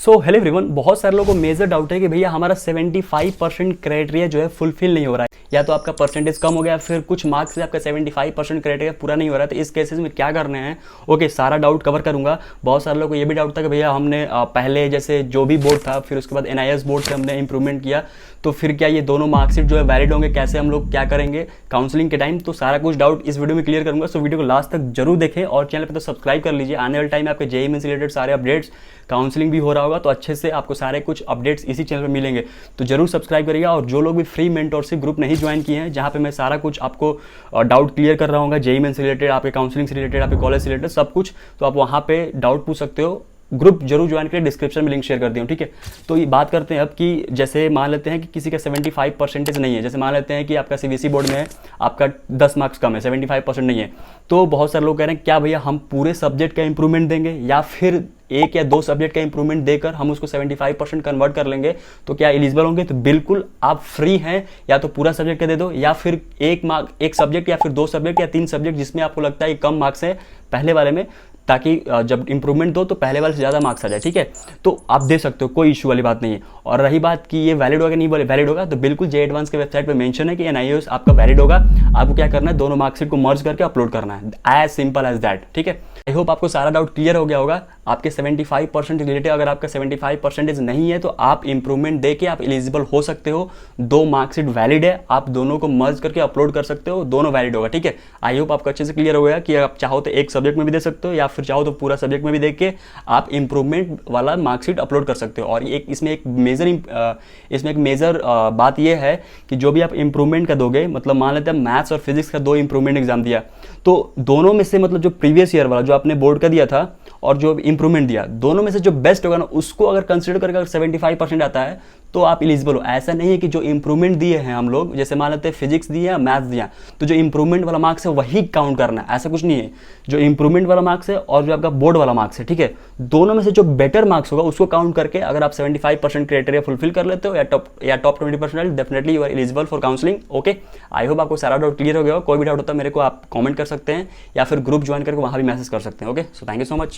So hello everyone, बहुत सारे लोगों को मेजर डाउट है कि भैया हमारा 75% क्राइटेरिया जो है फुलफिल नहीं हो रहा है, या तो आपका परसेंटेज कम हो गया, फिर कुछ मार्क्स से आपका 75% क्राइटेरिया पूरा नहीं हो रहा है। तो इस केसेस में क्या करना है, ओके, सारा डाउट कवर करूंगा। बहुत सारे लोगों को ये भी डाउट था कि भैया हमने पहले जैसे जो भी बोर्ड था, फिर उसके बाद NIS बोर्ड से हमने इंप्रूवमेंट किया, तो फिर क्या ये दोनों मार्कशीट जो है वैलिड होंगे, कैसे हम लोग क्या करेंगे काउंसलिंग के टाइम। तो सारा कुछ डाउट इस वीडियो में क्लियर करूंगा। सो वीडियो को लास्ट तक जरूर देखें और चैनल पर तो सब्सक्राइब कर लीजिए। आने वाले टाइम में आपके JEE मेंस रिलेटेड सारे अपडेट्स, काउंसलिंग भी हो रहा होगा, तो अच्छे से आपको सारे कुछ अपडेट्स इसी चैनल पर मिलेंगे। तो जरूर सब्सक्राइब करिएगा। और जो लोग भी फ्री मेंटोरशिप ग्रुप नहीं ज्वाइन किए हैं, जहाँ पे मैं सारा कुछ आपको डाउट क्लियर कर रहा हूँ, JEE मेंस रिलेटेड, आपके काउंसलिंग से रिलेटेड, आपके कॉलेज से रिलेटेड सब कुछ, तो आप वहाँ पे डाउट पूछ सकते हो। ग्रुप जरूर ज्वाइन करें, डिस्क्रिप्शन में लिंक शेयर कर दिया हूँ, ठीक है। तो ये बात करते हैं अब कि जैसे मान लेते हैं कि किसी का 75% नहीं है, जैसे मान लेते हैं कि आपका CBSE बोर्ड में है, आपका 10 मार्क्स कम है, 75% नहीं है, तो बहुत सारे लोग कह रहे हैं क्या भैया हम पूरे सब्जेक्ट का इंप्रूवमेंट देंगे या फिर एक या दो सब्जेक्ट का इंप्रूवमेंट देकर हम उसको 75% कन्वर्ट कर लेंगे, तो क्या एलिजिबल होंगे। तो बिल्कुल आप फ्री हैं, या तो पूरा सब्जेक्ट का दे दो, या फिर एक सब्जेक्ट या फिर 2 सब्जेक्ट या 3 सब्जेक्ट जिसमें आपको लगता है कम मार्क्स है पहले वाले में, ताकि जब इंप्रूवमेंट दो तो पहले वाले से ज़्यादा मार्क्स आ जाए, ठीक है। तो आप दे सकते हो, कोई इशू वाली बात नहीं है। और रही बात कि ये वैलिड होगा नहीं, बोले वैलिड होगा, तो बिल्कुल JEE एडवांस के वेबसाइट पे मेंशन है कि NIOS आपका वैलिड होगा। आपको क्या करना है, दोनों मार्कशीट को मर्ज करके अपलोड करना है, एज सिंपल एज दैट, ठीक है। आई होप आपको सारा डाउट क्लियर हो गया होगा। आपके 75% रिलेटेड, अगर आपका 75% नहीं है तो आप इंप्रूवमेंट दे के आप एलिजिबल हो सकते हो। 2 मार्कशीट वैलिड है, आप दोनों को मर्ज करके अपलोड कर सकते हो, दोनों वैलिड होगा, ठीक है। आई होप आपको अच्छे से क्लियर हो गया कि आप चाहो तो एक सब्जेक्ट में भी दे सकते हो, या फिर चाहो तो पूरा सब्जेक्ट में भी देख के आप इंप्रूवमेंट वाला मार्कशीट अपलोड कर सकते हो। और इसमें एक मेजर बात यह है कि जो भी आप इंप्रूवमेंट का दोगे, मतलब मान लेते हैं मैथ्स और फिजिक्स का 2 इंप्रूवमेंट एग्जाम दिया, तो दोनों में से मतलब जो प्रीवियस ईयर वाला जो आपने बोर्ड का दिया था और जो इंप्रूवमेंट दिया, दोनों में से जो बेस्ट होगा ना, उसको अगर कंसीडर करके अगर 75% आता है तो आप एलिजिबल हो। ऐसा नहीं है कि जो इंप्रूवमेंट दिए हैं हम लोग, जैसे मान लेते हैं फिजिक्स दिया, मैथ्स दिया, तो जो इंप्रूवमेंट वाला मार्क्स है वही काउंट करना है, ऐसा कुछ नहीं है। जो इंप्रूवमेंट वाला मार्क्स है और जो आपका बोर्ड वाला मार्क्स है, ठीक है, दोनों में से जो बेटर मार्क्स होगा उसको काउंट करके अगर आप 75% क्राइटेरिया फुलफिल कर लेते हो या top 20%, definitely you are eligible for counselling, okay. I hope आपको सारा डाउट क्लियर हो गया हो। कोई भी डाउट होता है मेरे को आप कमेंट कर सकते हैं, या फिर ग्रुप ज्वाइन करके वहाँ भी मैसेज कर सकते हैं, okay. So thank you so much.